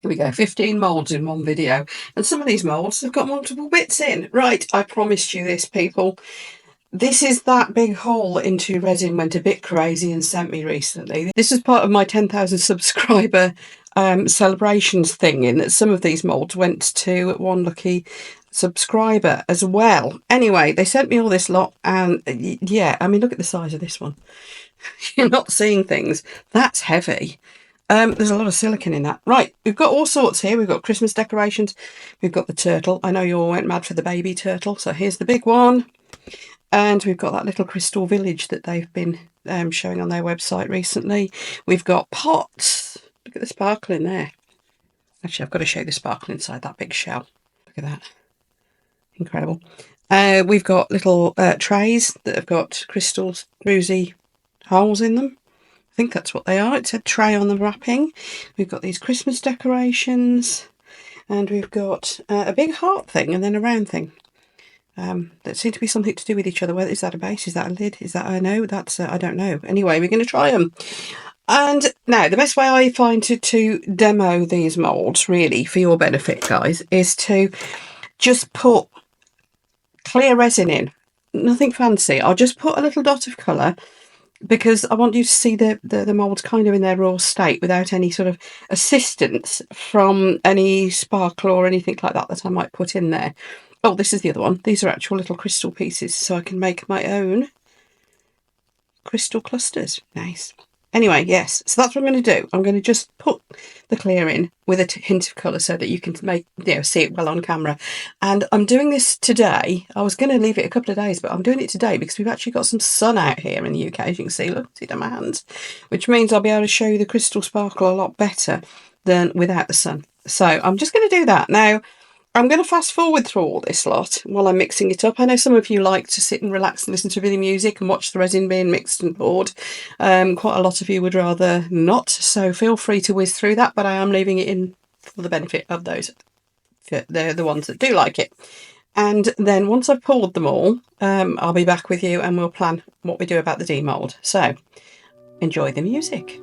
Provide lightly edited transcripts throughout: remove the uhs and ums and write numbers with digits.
Here we go, 15 moulds in one video. And some of these moulds have got multiple bits in. Right, I promised you this, people. This is that big haul that IntoResin went a bit crazy and sent me recently. This is part of my 10,000 subscriber celebrations thing, in that some of these moulds went to one lucky subscriber as well. Anyway, they sent me all this lot, and yeah, I mean, look at the size of this one. You're not seeing things. That's heavy. There's a lot of silicone in that. Right, we've got all sorts here. We've got Christmas decorations. We've got the turtle. I know you all went mad for the baby turtle, so here's the big one. And we've got that little crystal village that they've been showing on their website recently. We've got pots. Look at the sparkle in there. Actually, I've got to show you the sparkle inside that big shell. Look at that. Incredible. We've got little trays that have got crystal druzy holes in them. I think that's what they are. It's a tray on the wrapping. We've got these Christmas decorations. And we've got a big heart thing and then a round thing. That seem to be something to do with each other. Well, is that a base? Is that a lid? Is that a no? That's I don't know. Anyway, we're going to try them. And now the best way I find to demo these moulds, really for your benefit, guys, is to just put clear resin in. Nothing fancy. I'll just put a little dot of colour, because I want you to see the moulds kind of in their raw state without any sort of assistance from any sparkle or anything like that I might put in there. Oh, this is the other one. These are actual little crystal pieces, so I can make my own crystal clusters. Nice. Anyway, yes, so that's what I'm going to do. I'm going to just put the clear in with a hint of colour so that you can see it well on camera. And I'm doing this today. I was going to leave it a couple of days, but I'm doing it today because we've actually got some sun out here in the UK, as you can see. Look, see it on my hands. Which means I'll be able to show you the crystal sparkle a lot better than without the sun. So I'm just going to do that. Now, I'm going to fast forward through all this lot while I'm mixing it up. I know some of you like to sit and relax and listen to the music and watch the resin being mixed and poured. Quite a lot of you would rather not, so feel free to whiz through that, but I am leaving it in for the benefit of those. They're the ones that do like it. And then once I've poured them all, I'll be back with you and we'll plan what we do about the demould. So enjoy the music.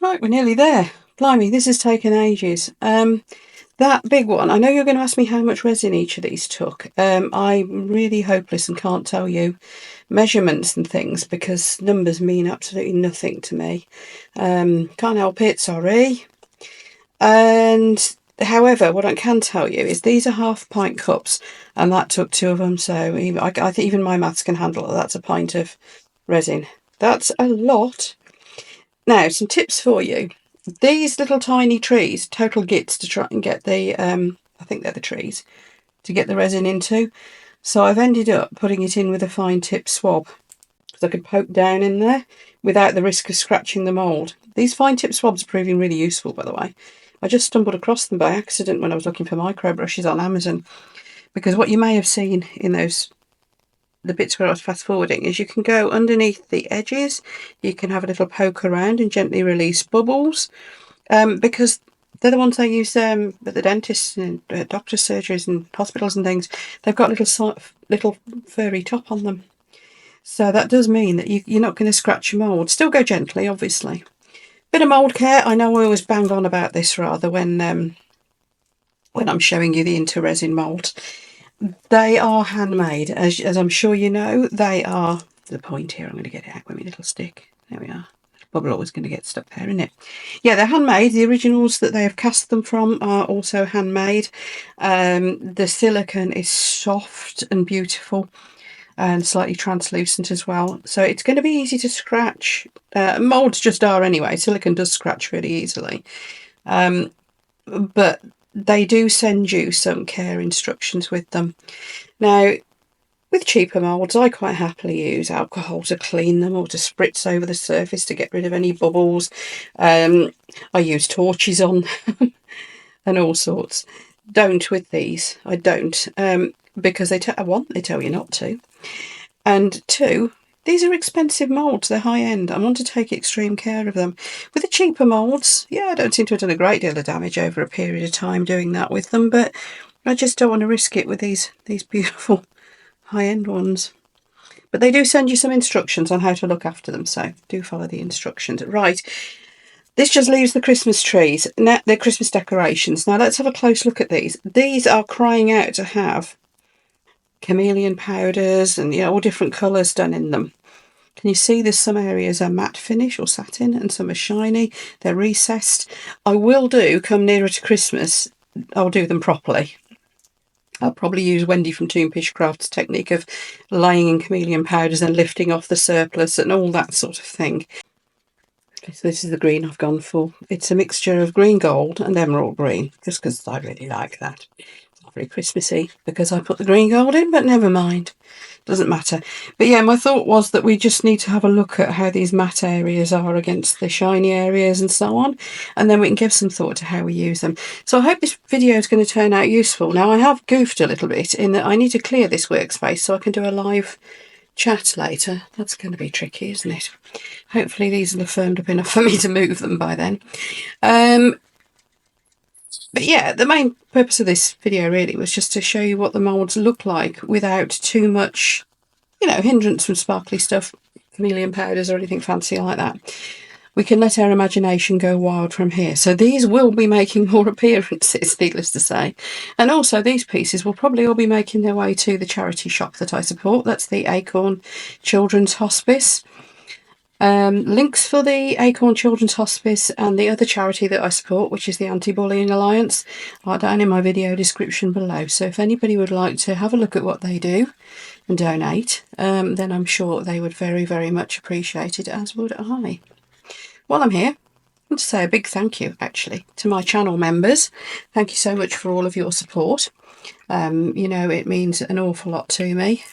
Right, we're nearly there. Blimey, this has taken ages. That big one, I know you're going to ask me how much resin each of these took. I'm really hopeless and can't tell you measurements and things because numbers mean absolutely nothing to me. Can't help it, sorry. And however, what I can tell you is these are 1/2 pint cups, and that took 2 of them. So I think even my maths can handle it. That's a pint of resin. That's a lot. Now, some tips for you. These little tiny trees, total gits to try and get the, I think they're the trees, to get the resin into. So I've ended up putting it in with a fine tip swab, because I could poke down in there without the risk of scratching the mould. These fine tip swabs are proving really useful, by the way. I just stumbled across them by accident when I was looking for micro brushes on Amazon, because what you may have seen in the bits where I was fast forwarding is you can go underneath the edges, you can have a little poke around and gently release bubbles, because they're the ones they use at the dentists and doctors' surgeries and hospitals and things. They've got little furry top on them. So that does mean that you're not going to scratch your mould. Still go gently, obviously. Bit of mould care. I know I always bang on about this rather when I'm showing you the IntoResin mould. They are handmade, as I'm sure you know. They are the point here. I'm going to get it out with my little stick. There we are. Probably always going to get stuck there, isn't it? Yeah, they're handmade. The originals that they have cast them from are also handmade. The silicone is soft and beautiful and slightly translucent as well. So it's going to be easy to scratch. Moulds just are anyway. Silicone does scratch really easily. But they do send you some care instructions with them. Now, with cheaper moulds, I quite happily use alcohol to clean them or to spritz over the surface to get rid of any bubbles. I use torches on them and all sorts. Don't with these. I don't. Because they tell you not to. And 2, these are expensive moulds. They're high-end. I want to take extreme care of them. With the cheaper moulds, yeah, I don't seem to have done a great deal of damage over a period of time doing that with them, but I just don't want to risk it with these beautiful high-end ones. But they do send you some instructions on how to look after them, so do follow the instructions. Right, this just leaves the Christmas trees, the Christmas decorations. Now let's have a close look at these. These are crying out to have chameleon powders and all different colours done in them. Can you see there's some areas are matte finish or satin and some are shiny. They're recessed. I will do, come nearer to Christmas, I'll do them properly. I'll probably use Wendy from Toonfish Craft's technique of laying in chameleon powders and lifting off the surplus and all that sort of thing. Okay, so this is the green I've gone for. It's a mixture of green gold and emerald green, just because I really like that. It's not very Christmassy because I put the green gold in, but never mind. Doesn't matter. But yeah, my thought was that we just need to have a look at how these matte areas are against the shiny areas and so on, and then we can give some thought to how we use them. So I hope this video is going to turn out useful. Now, I have goofed a little bit in that I need to clear this workspace so I can do a live chat later. That's going to be tricky, isn't it? Hopefully these will have firmed up enough for me to move them by then. But yeah, the main purpose of this video really was just to show you what the moulds look like without too much, hindrance from sparkly stuff, chameleon powders or anything fancy like that. We can let our imagination go wild from here. So these will be making more appearances, needless to say. And also these pieces will probably all be making their way to the charity shop that I support. That's the Acorn Children's Hospice. Links for the Acorn Children's Hospice and the other charity that I support, which is the Anti-Bullying Alliance, are down in my video description below. So if anybody would like to have a look at what they do and donate, then I'm sure they would very, very much appreciate it, as would I. While I'm here, I want to say a big thank you, actually, to my channel members. Thank you so much for all of your support. It means an awful lot to me,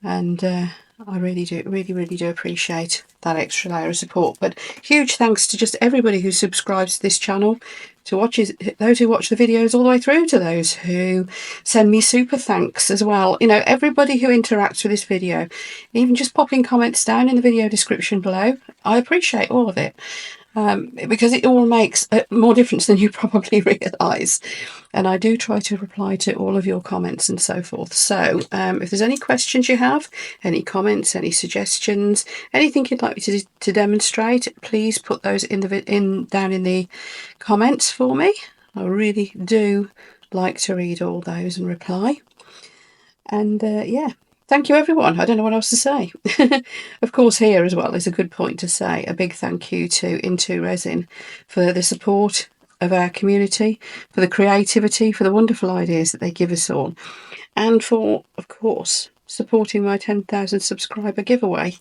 and I really do appreciate that extra layer of support. But huge thanks to just everybody who subscribes to this channel, those who watch the videos all the way through, to those who send me super thanks as well. Everybody who interacts with this video, even just popping comments down in the video description below, I appreciate all of it. because it all makes more difference than you probably realise. And I do try to reply to all of your comments and so forth. So if there's any questions you have, any comments, any suggestions, anything you'd like me to demonstrate, please put those down in the comments for me. I really do like to read all those and reply. And yeah, thank you everyone. I don't know what else to say. Of course, here as well is a good point to say a big thank you to IntoResin for the support of our community, for the creativity, for the wonderful ideas that they give us all, and for, of course, supporting my 10,000 subscriber giveaway,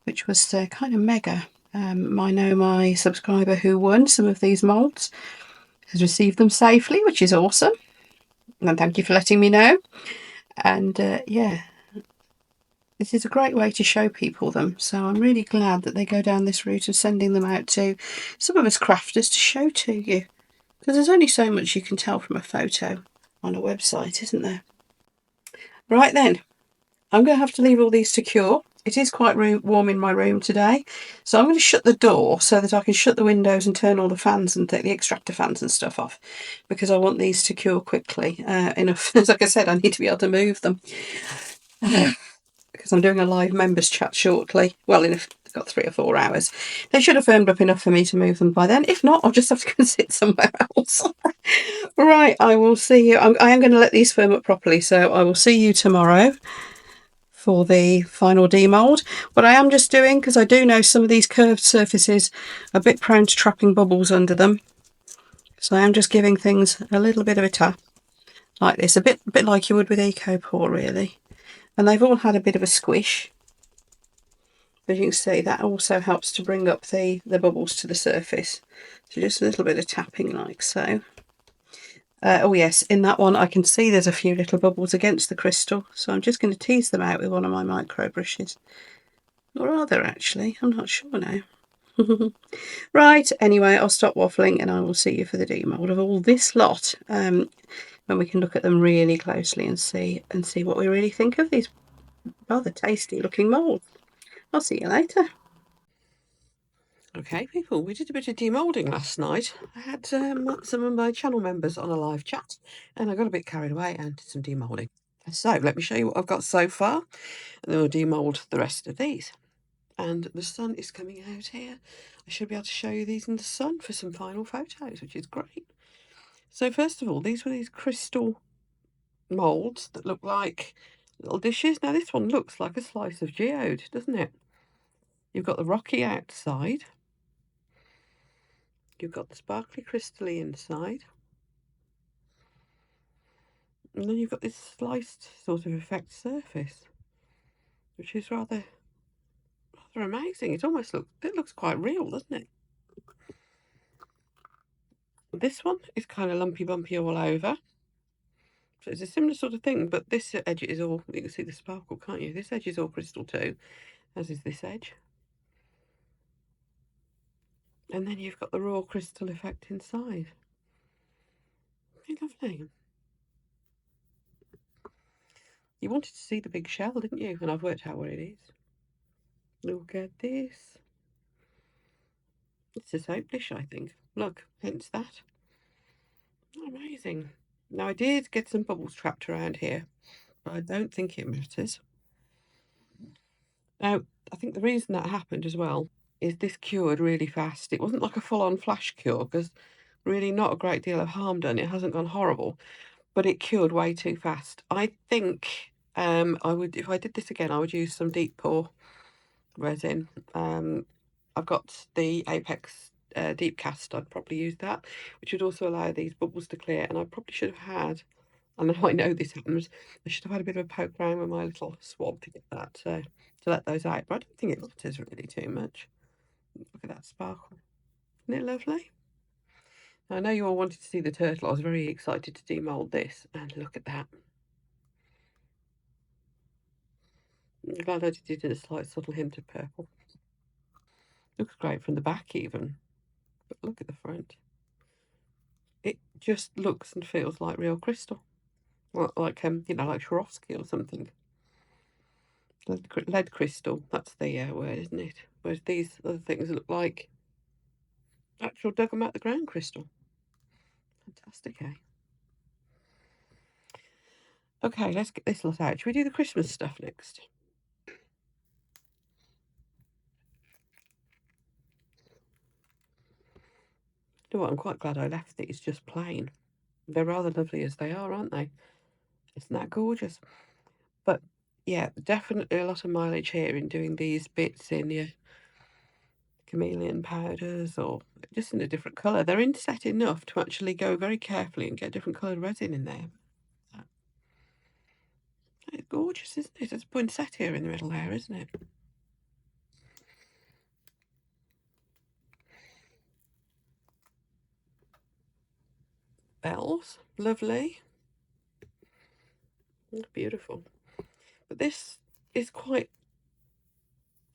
which was kind of mega. I know my subscriber who won some of these moulds has received them safely, which is awesome. And thank you for letting me know. And yeah, this is a great way to show people them. So I'm really glad that they go down this route of sending them out to some of us crafters to show to you. Because there's only so much you can tell from a photo on a website, isn't there? Right then, I'm going to have to leave all these to cure. It is quite warm in my room today, so I'm going to shut the door so that I can shut the windows and turn all the fans and take the extractor fans and stuff off, because I want these to cure quickly enough. Like I said, I need to be able to move them. Because I'm doing a live members chat shortly. Well, I've got 3 or 4 hours. They should have firmed up enough for me to move them by then. If not, I'll just have to go and sit somewhere else. Right, I will see you. I am going to let these firm up properly, so I will see you tomorrow for the final demould. What I am just doing, because I do know some of these curved surfaces are a bit prone to trapping bubbles under them, so I am just giving things a little bit of a tap like this, a bit like you would with EcoPore really. And they've all had a bit of a squish. As you can see, that also helps to bring up the bubbles to the surface. So just a little bit of tapping like so. Oh yes, in that one I can see there's a few little bubbles against the crystal, so I'm just going to tease them out with one of my micro brushes. Or are there actually? I'm not sure now. Right, anyway, I'll stop waffling and I will see you for the demould of all this lot, when we can look at them really closely and see what we really think of these rather tasty looking moulds. I'll see you later. Okay, people, we did a bit of demoulding last night. I had some of my channel members on a live chat, and I got a bit carried away and did some demoulding. So let me show you what I've got so far, and then we'll demould the rest of these. And the sun is coming out here. I should be able to show you these in the sun for some final photos, which is great. So first of all, these were these crystal moulds that look like little dishes. Now this one looks like a slice of geode, doesn't it? You've got the rocky outside. You've got the sparkly crystally inside. And then you've got this sliced sort of effect surface, which is rather amazing. It looks quite real, doesn't it? This one is kind of lumpy bumpy all over. So it's a similar sort of thing, but this edge is all, you can see the sparkle, can't you? This edge is all crystal too, as is this edge. And then you've got the raw crystal effect inside. Isn't it lovely? You wanted to see the big shell, didn't you? And I've worked out what it is. Look at this. It's a soap dish, I think. Look, hence that. Amazing. Now, I did get some bubbles trapped around here, but I don't think it matters. Now, I think the reason that happened as well is this cured really fast. It wasn't like a full-on flash cure, because really not a great deal of harm done. It hasn't gone horrible, but it cured way too fast. I think I would, if I did this again, I would use some deep pour resin. I've got the Apex deep cast. I'd probably use that, which would also allow these bubbles to clear. And I probably should have had, and now I know this happens, I should have had a bit of a poke around with my little swab to get that, to let those out. But I don't think it matters really too much. Look at that sparkle. Isn't it lovely? Now, I know you all wanted to see the turtle. I was very excited to demould this, and look at that. I'm glad I did it in a slight subtle hint of purple. Looks great from the back even, but look at the front. It just looks and feels like real crystal. Well, like you know, like Swarovski or something. Lead crystal, that's the word, isn't it? Whereas these other things look like actual dug them out the ground crystal. Fantastic, eh? Okay, let's get this lot out. Should we do the Christmas stuff next? You know what, I'm quite glad I left these just plain. They're rather lovely as they are, aren't they? Isn't that gorgeous? But yeah, definitely a lot of mileage here in doing these bits in your chameleon powders or just in a different colour. They're inset enough to actually go very carefully and get different coloured resin in there. It's gorgeous, isn't it? There's a poinsettia in the middle there, isn't it? Bells, lovely. Beautiful. But this is quite,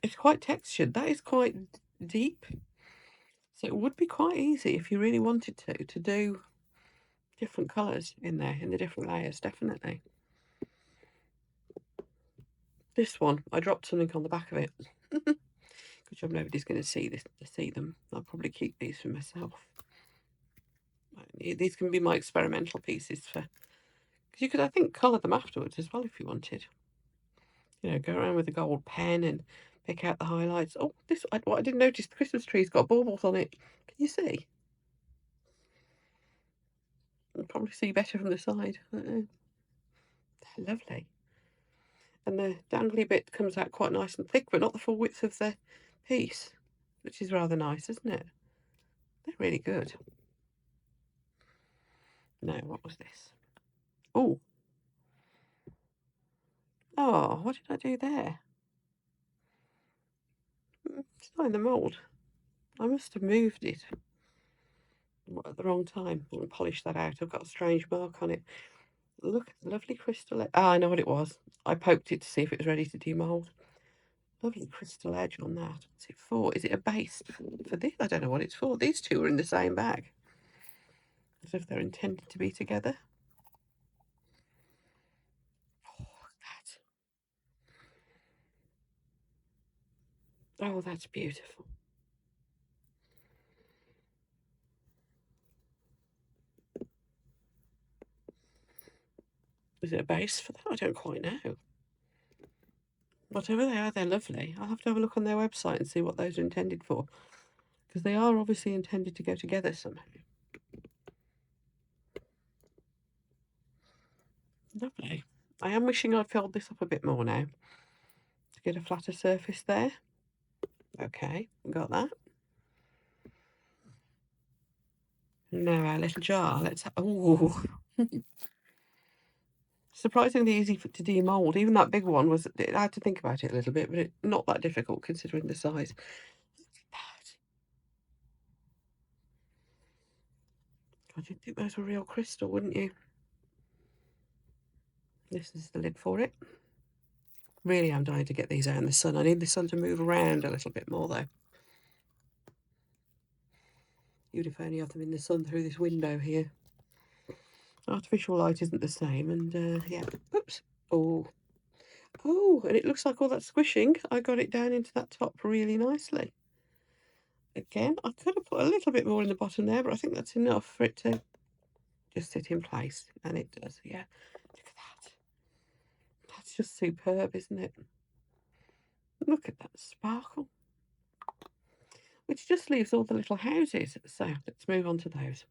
it's quite textured. That is quite deep. So it would be quite easy if you really wanted to do different colours in there, in the different layers, definitely. This one, I dropped something on the back of it. Good job nobody's going to see them. I'll probably keep these for myself. These can be my experimental pieces for, because you could, I think, colour them afterwards as well if you wanted. You know, go around with a gold pen and pick out the highlights. Oh, what I didn't notice, the Christmas tree's got baubles on it. Can you see? You'll probably see better from the side. They're lovely. And the dangly bit comes out quite nice and thick, but not the full width of the piece, which is rather nice, isn't it? They're really good. No, what was this? Oh. Oh, what did I do there? It's not in the mould. I must have moved it at the wrong time. I'll polish that out. I've got a strange mark on it. Look at the lovely crystal edge. Ah, I know what it was. I poked it to see if it was ready to demould. Lovely crystal edge on that. What's it for? Is it a base for this? I don't know what it's for. These two are in the same bag. As if they're intended to be together. Oh, oh, that's beautiful. Is it a base for that? I don't quite know. Whatever they are, they're lovely. I'll have to have a look on their website and see what those are intended for. Because they are obviously intended to go together somehow. Lovely. I am wishing I'd filled this up a bit more now to get a flatter surface there. Okay, got that. Now our little jar. Let's have. Oh, surprisingly easy to demold. Even that big one was. I had to think about it a little bit, but not that difficult considering the size. God, you'd think those were real crystal, wouldn't you? This is the lid for it. Really, I'm dying to get these out in the sun. I need the sun to move around a little bit more, though. You'd if only have them in the sun through this window here. Artificial light isn't the same, and yeah. Oops. Oh. Oh, and it looks like all that squishing, I got it down into that top really nicely. Again, I could have put a little bit more in the bottom there, but I think that's enough for it to just sit in place. And it does, yeah. Look at that. That's just superb, isn't it? Look at that sparkle. Which just leaves all the little houses. So let's move on to those.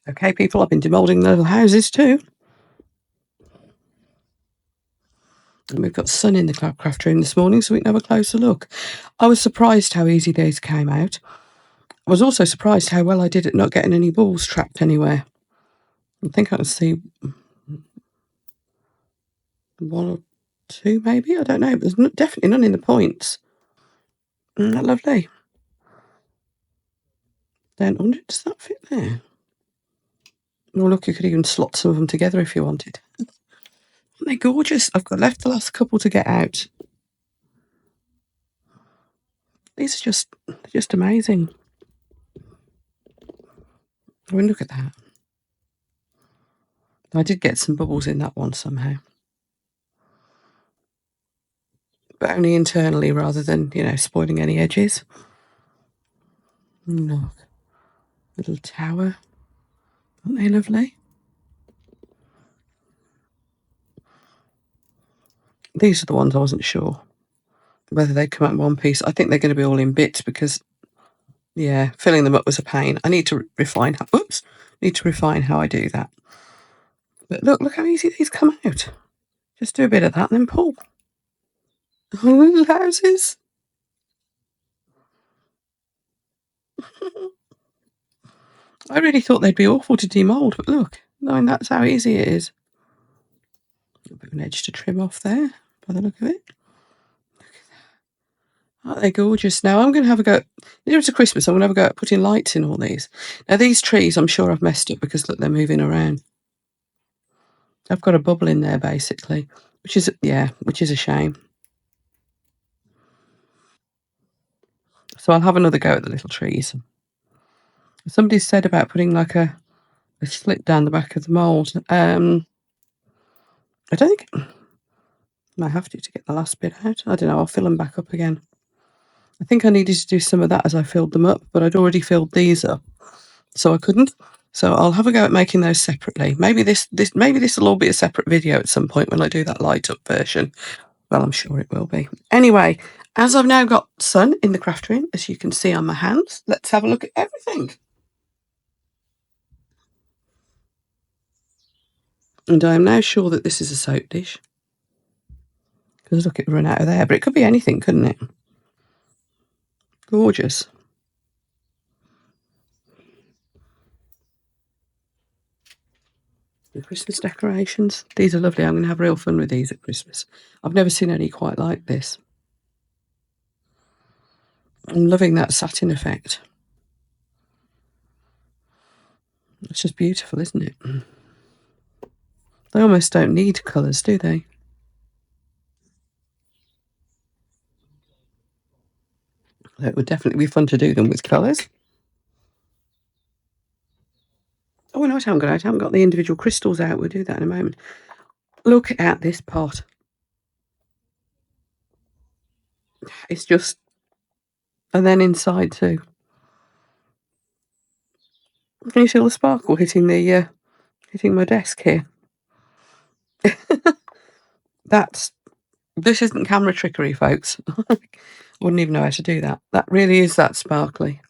Okay, people, I've been demoulding the little houses too. And we've got sun in the craft room this morning, so we can have a closer look. I was surprised how easy these came out. I was also surprised how well I did at not getting any balls trapped anywhere. I think I can see one or two, maybe. I don't know. But there's definitely none in the points. Isn't that lovely? Then, does that fit there? Oh, look, you could even slot some of them together if you wanted. Aren't they gorgeous? I've got left the last couple to get out. These are just amazing. I mean, look at that. I did get some bubbles in that one somehow. but only internally rather than, you know, spoiling any edges. Look, little tower. Aren't they lovely? These are the ones I wasn't sure whether they'd come out in one piece. I think they're going to be all in bits because, yeah, filling them up was a pain. I need to refine how I do that. But look how easy these come out. Just do a bit of that and then pull. Little houses. I really thought they'd be awful to demould, but look, I mean, that's how easy it is. A bit of an edge to trim off there, by the look of it. Look at that. Aren't they gorgeous? Now, I'm going to have a go. Near to Christmas, I'm going to have a go at putting lights in all these. Now, these trees, I'm sure I've messed up because, look, they're moving around. I've got a bubble in there, basically, which is a shame. So I'll have another go at the little trees. Somebody said about putting like a slit down the back of the mould. I don't think I might have to get the last bit out. I don't know. I'll fill them back up again. I think I needed to do some of that as I filled them up, but I'd already filled these up, so I couldn't. So I'll have a go at making those separately. Maybe this will all be a separate video at some point when I do that light up version. Well, I'm sure it will be. Anyway, as I've now got sun in the craft room, as you can see on my hands, let's have a look at everything. And I am now sure that this is a soap dish. Because look, it run out of there. But it could be anything, couldn't it? Gorgeous. The Christmas decorations. These are lovely. I'm going to have real fun with these at Christmas. I've never seen any quite like this. I'm loving that satin effect. It's just beautiful, isn't it? They almost don't need colours, do they? It would definitely be fun to do them with colours. Oh, no, I haven't got the individual crystals out. We'll do that in a moment. Look at this pot. It's just... And then inside too. Can you feel the sparkle hitting my desk here? This isn't camera trickery, folks. I wouldn't even know how to do that. That really is that sparkly.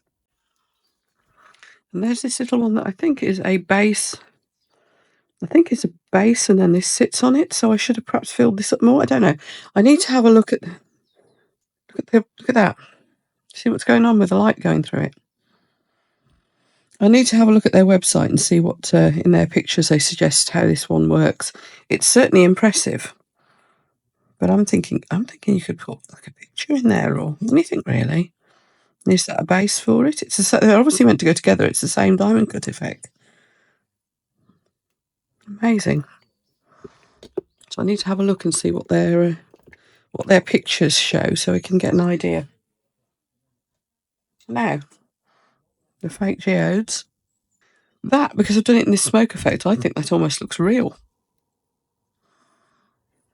And there's this little one that I think is a base. I think it's a base and then this sits on it, so I should have perhaps filled this up more. I don't know. I need to have a look at that. See what's going on with the light going through it. I need to have a look at their website and see what in their pictures they suggest how this one works. It's certainly impressive. But I'm thinking you could put like a picture in there or anything really. Is that a base for it? They're obviously meant to go together. It's the same diamond cut effect. Amazing. So I need to have a look and see what their pictures show so we can get an idea. Now, the fake geodes. That, because I've done it in this smoke effect, I think that almost looks real.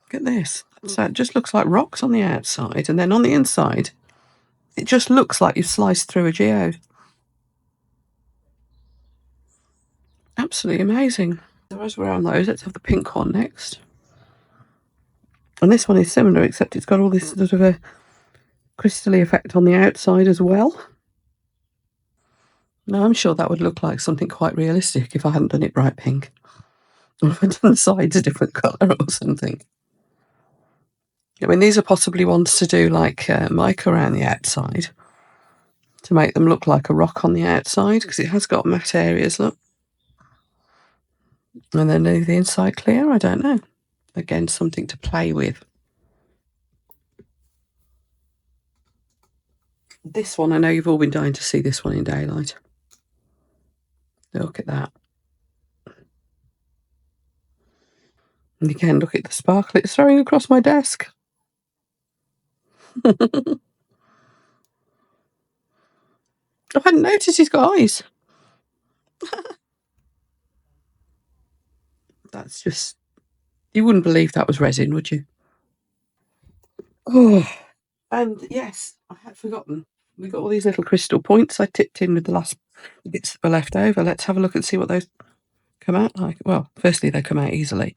Look at this. So it just looks like rocks on the outside, and then on the inside, it just looks like you've sliced through a geode. Absolutely amazing. So as we're on those, let's have the pink one next. And this one is similar, except it's got all this sort of a crystally effect on the outside as well. Now, I'm sure that would look like something quite realistic if I hadn't done it bright pink. Or if I'd done the sides a different colour or something. I mean, these are possibly ones to do like mica around the outside to make them look like a rock on the outside, because it has got matte areas, look. And then leave the inside clear, I don't know. Again, something to play with. This one, I know you've all been dying to see this one in daylight. Look at that. And again, look at the sparkle it's throwing across my desk. I hadn't noticed he's got eyes. That's just... You wouldn't believe that was resin, would you? Oh, and yes, I had forgotten. We got all these little crystal points I tipped in with the last bits that were left over. Let's have a look and see what those come out like. Well, firstly, they come out easily.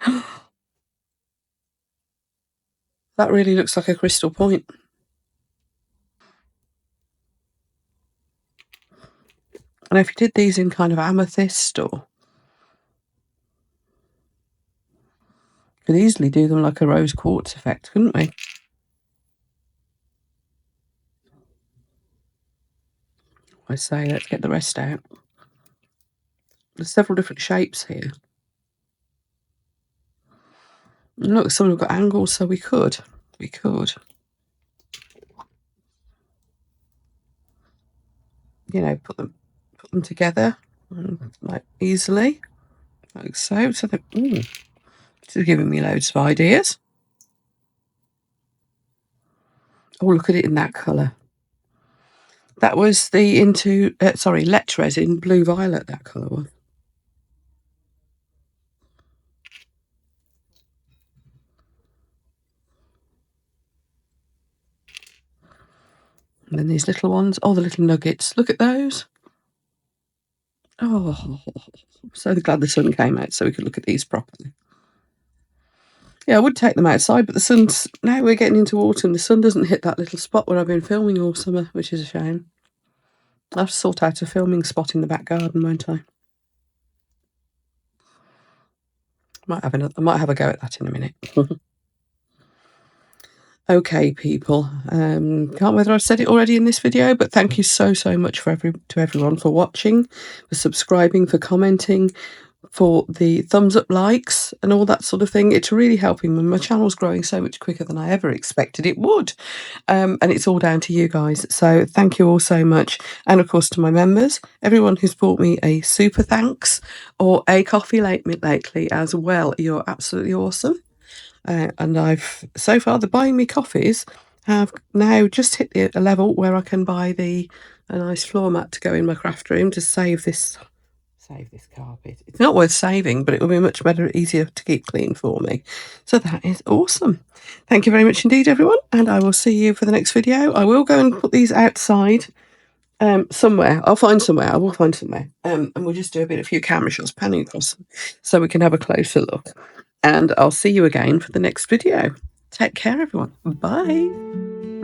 That really looks like a crystal point. And if you did these in kind of amethyst, or could easily do them like a rose quartz effect, couldn't we? I say, let's get the rest out. There's several different shapes here. And look, some have got angles, so we could, you know, put them together like easily, like so. So that, this is giving me loads of ideas. Oh, look at it in that colour. That was the Let Resin Blue Violet, that colour was. And then these little ones, oh, the little nuggets. Look at those. Oh, I'm so glad the sun came out so we could look at these properly. Yeah, I would take them outside, but the sun's, now we're getting into autumn, the sun doesn't hit that little spot where I've been filming all summer, which is a shame. I'll have to sort out a filming spot in the back garden, won't I? I might have a go at that in a minute. Okay, people. Can't whether I've said it already in this video, but thank you so much to everyone for watching, for subscribing, for commenting, for the thumbs up, likes, and all that sort of thing. It's really helping me. My channel's growing so much quicker than I ever expected it would. And it's all down to you guys. So thank you all so much. And of course to my members, everyone who's bought me a super thanks or a coffee lately as well. You're absolutely awesome. And I've, so far, the buying me coffees have now just hit a level where I can buy a nice floor mat to go in my craft room to save this carpet. It's not worth saving, but it will be much better, easier to keep clean for me. So that is awesome. Thank you very much indeed, everyone, and I will see you for the next video. I will go and put these outside somewhere. I will find somewhere. And we'll just do a few camera shots panning across them so we can have a closer look. And I'll see you again for the next video. Take care, everyone. Bye.